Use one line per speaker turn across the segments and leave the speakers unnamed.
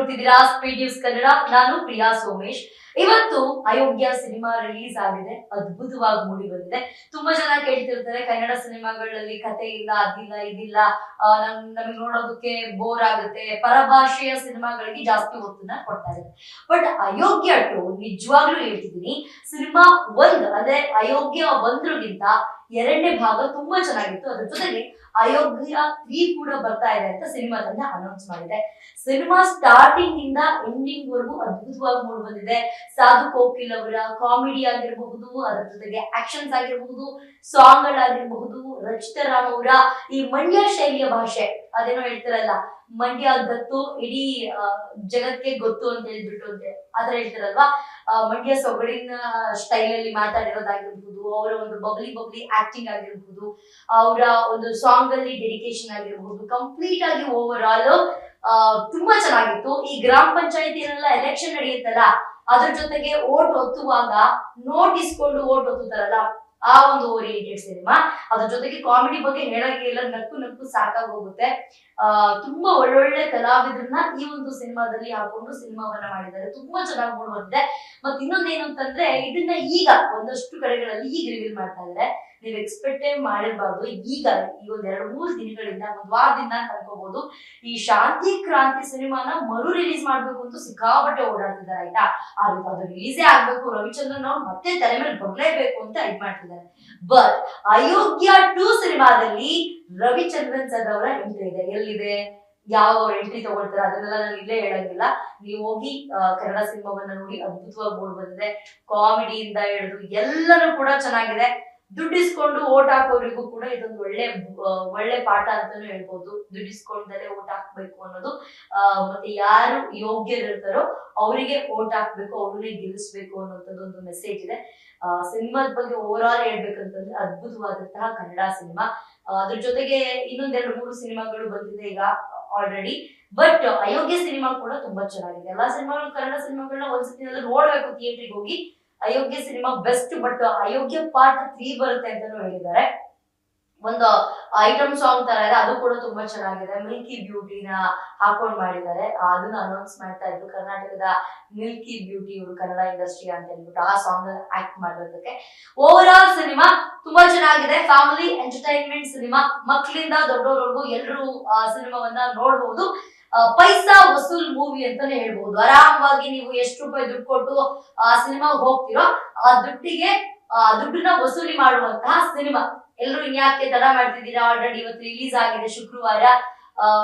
ನೋಡ್ತಿದ್ದೀರಾ speed news Kannada. ನಾನು ಪ್ರಿಯಾ ಸೋಮೇಶ್. ಇವತ್ತು ಅಯೋಗ್ಯ ಸಿನಿಮಾ ರಿಲೀಸ್ ಆಗಿದೆ, ಅದ್ಭುತವಾಗಿ ಮೂಡಿ ಬಂದಿದೆ. ತುಂಬಾ ಜನ ಕೇಳ್ತಿರ್ತಾರೆ ಕನ್ನಡ ಸಿನಿಮಾಗಳಲ್ಲಿ ಕತೆ ಇಲ್ಲ, ಅದಿಲ್ಲ, ಇದಿಲ್ಲ, ನಮಗೆ ನೋಡೋದಕ್ಕೆ ಬೋರ್ ಆಗುತ್ತೆ, ಪರಭಾಷೆಯ ಸಿನಿಮಾಗಳಿಗೆ ಜಾಸ್ತಿ ಒತ್ತನ್ನ ಕೊಡ್ತಾ ಇದೆ. ಬಟ್ ಅಯೋಗ್ಯ ಟು ನಿಜವಾಗ್ಲೂ ಹೇಳ್ತಿದ್ದೀನಿ, ಸಿನಿಮಾ ಅಂದ್ರೆ ಅಯೋಗ್ಯ ಒಂದ್ರಿಗಿಂತ ಎರಡನೇ ಭಾಗ ತುಂಬಾ ಚೆನ್ನಾಗಿತ್ತು. ಅದ್ರ ಜೊತೆಗೆ ಅಯೋಗ್ಯ 3 ಕೂಡ ಬರ್ತಾ ಇದೆ ಅಂತ ಸಿನಿಮಾ ತಂಡ ಅನೌನ್ಸ್ ಮಾಡಿದೆ. ಸಿನಿಮಾ ಸ್ಟಾರ್ಟಿಂಗ್ ಇಂದ ಎಂಡಿಂಗ್ ವರೆಗೂ ಅದ್ಭುತವಾಗಿ ಮೂಡಿ ಬಂದಿದೆ. ಸಾಧು ಕೋಕಿಲ್ ಅವರ ಕಾಮಿಡಿ ಆಗಿರಬಹುದು, ಅದರ ಜೊತೆಗೆ ಆಕ್ಷನ್ಸ್ ಆಗಿರಬಹುದು, ಸಾಂಗ್ ಗಳಾಗಿರಬಹುದು, ರಚಿತಾ ರಾಮ್ ಅವರ ಈ ಮಂಡ್ಯ ಶೈಲಿಯ ಭಾಷೆ, ಅದೇನೋ ಹೇಳ್ತಾರಲ್ಲ, ಮಂಡ್ಯ ಗೊತ್ತು ಇಡೀ ಜಗತ್ಗೆ ಗೊತ್ತು ಅಂತ ಹೇಳ್ಬಿಟ್ಟು ಅಂತೆ ಆತರ ಹೇಳ್ತಾರಲ್ವಾ. ಮಂಡ್ಯ ಸೊಗಡಿನ ಸ್ಟೈಲ್ ಅಲ್ಲಿ ಮಾತಾಡಿರೋದಾಗಿರ್ಬಹುದು, ಅವರ ಒಂದು ಬಬ್ಲಿ ಆಕ್ಟಿಂಗ್ ಆಗಿರ್ಬಹುದು, ಅವರ ಒಂದು ಸಾಂಗ್ ಅಲ್ಲಿ ಡೆಡಿಕೇಶನ್ ಆಗಿರಬಹುದು, ಕಂಪ್ಲೀಟ್ ಆಗಿ ಓವರ್ ಆಲ್ ತುಂಬಾ ಚೆನ್ನಾಗಿತ್ತು. ಈ ಗ್ರಾಮ ಪಂಚಾಯತಿನೆಲ್ಲ ಎಲೆಕ್ಷನ್ ನಡೆಯುತ್ತಲ್ಲ, ಅದ್ರ ಜೊತೆಗೆ ಓಟ್ ಒತ್ತುವಾಗ ನೋಟ್ ಇಸ್ಕೊಂಡು ಓಟ್ ಒತ್ತುತ್ತಾರಲ್ಲ, ಆ ಒಂದು ಓರಿಯೆಂಟೆಡ್ ಸಿನಿಮಾ. ಅದ್ರ ಜೊತೆಗೆ ಕಾಮಿಡಿ ಬಗ್ಗೆ ಹೇಳಕ್ಕೆ ಇಲ್ಲ, ನಕ್ಕು ಸಾಕಾಗಿ ಹೋಗುತ್ತೆ. ತುಂಬಾ ಒಳ್ಳೊಳ್ಳೆ ಕಲಾವಿದರನ್ನ ಈ ಒಂದು ಸಿನಿಮಾದಲ್ಲಿ ಹಾಕೊಂಡು ಸಿನಿಮಾವನ್ನ ಮಾಡಿದ್ದಾರೆ. ತುಂಬಾ ಚೆನ್ನಾಗಿ ಮೂಡ್ ಬಂದಿದೆ. ಮತ್ ಇನ್ನೊಂದೇನು ಅಂತಂದ್ರೆ, ಇದನ್ನ ಈಗ ಒಂದಷ್ಟು ಕಡೆಗಳಲ್ಲಿ ಈಗ ರಿವೀಲ್ ಮಾಡ್ತಾ ಇದ್ದಾರೆ. ನೀವ್ ಎಕ್ಸ್ಪೆಕ್ಟೇ ಮಾಡಿರ್ಬಾರ್ದು. ಈಗ ಈ ಒಂದ್ 2-3 ದಿನಗಳಿಂದ, ಒಂದ್ ವಾರದಿಂದ ಅನ್ಕೋಬಹುದು, ಈ ಶಾಂತಿ ಕ್ರಾಂತಿ ಸಿನಿಮಾನ ಮರು ರಿಲೀಸ್ ಮಾಡ್ಬೇಕು ಅಂತ ಸಿಕ್ಕಾಪಟ್ಟೆ ಓಡಾಡ್ತಿದ್ದಾರೆ. ಆಯ್ತಾ, ಅದು ರಿಲೀಸೇ ಆಗ್ಬೇಕು, ರವಿಚಂದ್ರನ್ ಅವ್ರು ಮತ್ತೆ ತಲೆ ಮೇಲೆ ಬರ್ಲೇಬೇಕು ಅಂತ ಇದ್ ಮಾಡ್ತಿದ್ದಾರೆ. ಬಟ್ ಅಯೋಗ್ಯ 2 ಸಿನಿಮಾದಲ್ಲಿ ರವಿಚಂದ್ರನ್ ಸರ್ ಅವರ ಎಂಟ್ರಿ ಇದೆ. ಎಲ್ಲಿದೆ, ಯಾವ ಎಂಟ್ರಿ ತಗೊಳ್ತಾರೆ ಅದನ್ನೆಲ್ಲ ನಾನು ಇಲ್ಲೇ ಹೇಳಂಗಿಲ್ಲ. ನೀವು ಹೋಗಿ ಕನ್ನಡ ಸಿನಿಮಾವನ್ನ ನೋಡಿ, ಅದ್ಭುತವಾಗಿ ಮೂಡ್ ಬಂದಿದೆ. ಕಾಮಿಡಿಯಿಂದ ಹಿಡಿದು ಎಲ್ಲರೂ ಕೂಡ ಚೆನ್ನಾಗಿದೆ. ದುಡ್ಡಿಸ್ಕೊಂಡು ಓಟ್ ಹಾಕೋರಿಗೂ ಕೂಡ ಇದೊಂದು ಒಳ್ಳೆ ಪಾಠ ಅಂತಾನು ಹೇಳ್ಬೋದು. ದುಡ್ಡಿಸ್ಕೊಂಡಲೇ ಓಟ್ ಹಾಕ್ಬೇಕು ಅನ್ನೋದು, ಮತ್ತೆ ಯಾರು ಯೋಗ್ಯರಿರ್ತಾರೋ ಅವರಿಗೆ ಓಟ್ ಹಾಕ್ಬೇಕು, ಅವ್ರನ್ನೇ ಗೆಲ್ಲಿಸ್ಬೇಕು ಅನ್ನೋಂಥದ್ದು ಒಂದು ಮೆಸೇಜ್ ಇದೆ. ಸಿನಿಮಾದ ಬಗ್ಗೆ ಓವರ್ ಆಲ್ ಹೇಳ್ಬೇಕಂತಂದ್ರೆ ಅದ್ಭುತವಾದಂತಹ ಕನ್ನಡ ಸಿನಿಮಾ. ಅದ್ರ ಜೊತೆಗೆ ಇನ್ನೊಂದ್ 2-3 ಸಿನಿಮಾಗಳು ಬಂದಿದೆ ಈಗ ಆಲ್ರೆಡಿ. ಬಟ್ ಅಯೋಗ್ಯ ಸಿನಿಮಾ ಕೂಡ ತುಂಬಾ ಚೆನ್ನಾಗಿದೆ. ಎಲ್ಲಾ ಸಿನಿಮಾಗಳು, ಕನ್ನಡ ಸಿನಿಮಾಗಳನ್ನ ಒಂದ್ಸತಿನೆಲ್ಲ ನೋಡ್ಬೇಕು ಥಿಯೇಟರ್ಗೆ ಹೋಗಿ. Ayogya cinema best. But Ayogya part 3 ಬರುತ್ತೆ ಅಂತಾನು ಹೇಳಿದ್ದಾರೆ. ಒಂದು ಐಟಮ್ ಸಾಂಗ್ ತರ ಇದೆ, ಅದು ಕೂಡ ತುಂಬಾ ಚೆನ್ನಾಗಿದೆ. ಮಿಲ್ಕಿ ಬ್ಯೂಟಿನ ಹಾಕೊಂಡ್ ಮಾಡಿದ್ದಾರೆ, ಅದನ್ನ ಅನೌನ್ಸ್ ಮಾಡ್ತಾ ಇದ್ರು. ಕರ್ನಾಟಕದ ಮಿಲ್ಕಿ ಬ್ಯೂಟಿ ಇವರು ಕನ್ನಡ ಇಂಡಸ್ಟ್ರಿ ಅಂತ ಹೇಳ್ಬಿಟ್ಟು ಆ ಸಾಂಗ್ ಆಕ್ಟ್ ಮಾಡೋದಕ್ಕೆ. ಓವರ್ ಆಲ್ ಸಿನಿಮಾ ತುಂಬಾ ಚೆನ್ನಾಗಿದೆ. ಫ್ಯಾಮಿಲಿ ಎಂಟರ್ಟೈನ್ಮೆಂಟ್ ಸಿನಿಮಾ, ಮಕ್ಕಳಿಂದ ದೊಡ್ಡವರವರೆಗೂ ಎಲ್ಲರೂ ಆ ಸಿನಿಮಾವನ್ನ ನೋಡಬಹುದು. ಪೈಸಾ ವಸೂಲ್ ಮೂವಿ ಅಂತಾನೆ ಹೇಳ್ಬಹುದು. ಆರಾಮವಾಗಿ ನೀವು ಎಷ್ಟು ರೂಪಾಯಿ ದುಡ್ಡು ಕೊಟ್ಟು ಆ ಸಿನಿಮಾಗೆ ಹೋಗ್ತಿರೋ, ಆ ದುಡ್ಡನ್ನ ವಸೂಲಿ ಮಾಡುವಂತಹ ಸಿನಿಮಾ. ಎಲ್ಲರೂ ಇನ್ಯಾಕೆ ತಡ ಮಾಡ್ತಿದ್ದೀರಾ? ಆಲ್ರೆಡಿ ಇವತ್ತು ರಿಲೀಸ್ ಆಗಿದೆ ಶುಕ್ರವಾರ.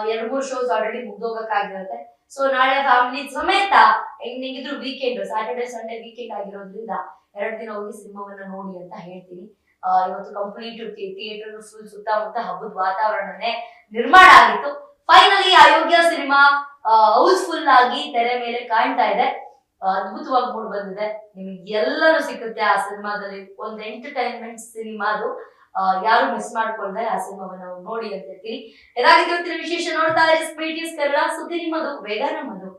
2-3 ಶೋಸ್ ಆಲ್ರೆಡಿ ಮುಗ್ದೋಗಕ್ಕಾಗಿರುತ್ತೆ. ಸೊ ನಾಳೆ ಫ್ಯಾಮಿಲಿ ಸಮೇತ ಹೆಂಗಿದ್ರು ವೀಕೆಂಡ್, ಸ್ಯಾಟರ್ಡೆ ಸಂಡೇ ವೀಕೆಂಡ್ ಆಗಿರೋದ್ರಿಂದ 2 ದಿನ ಹೋಗಿ ಸಿನಿಮಾವನ್ನ ನೋಡಿ ಅಂತ ಹೇಳ್ತೀನಿ. ಇವತ್ತು ಕಂಪ್ಲೀಟ್ ಥಿಯೇಟರ್ ಫುಲ್ ಸುತ್ತಮುತ್ತ ಹಬ್ಬದ ವಾತಾವರಣನೇ ನಿರ್ಮಾಣ ಆಗಿತ್ತು. ಫೈನಲಿ ಅಯೋಗ್ಯ ಸಿನಿಮಾ ಹೌಸ್ಫುಲ್ ಆಗಿ ತೆರೆ ಮೇಲೆ ಕಾಣ್ತಾ ಇದೆ. ಅದ್ಭುತವಾಗಿ ಮೂಡ್ ಬಂದಿದೆ. ನಿಮಗೆ ಎಲ್ಲರೂ ಸಿಕ್ಕುತ್ತೆ ಆ ಸಿನಿಮಾದಲ್ಲಿ. ಒಂದು ಎಂಟರ್ಟೈನ್ಮೆಂಟ್ ಸಿನಿಮಾದು, ಯಾರು ಮಿಸ್ ಮಾಡ್ಕೊಳ್ದೆ ಆ ಸಿನಿಮಾವನ್ನ ನೋಡಿ ಅಂತ ಹೇಳ್ತೀನಿ. ಏನಾಗಿದೆ ಇವತ್ತಿನ ವಿಶೇಷ ನೋಡ್ತಾ ಇರಿ ಸ್ಪೀಡ್ ನ್ಯೂಸ್ ಕನ್ನಡ. ಸುದ್ದಿ ನಿಮ್ಮದು, ವೇಗ ನಮ್ಮದು.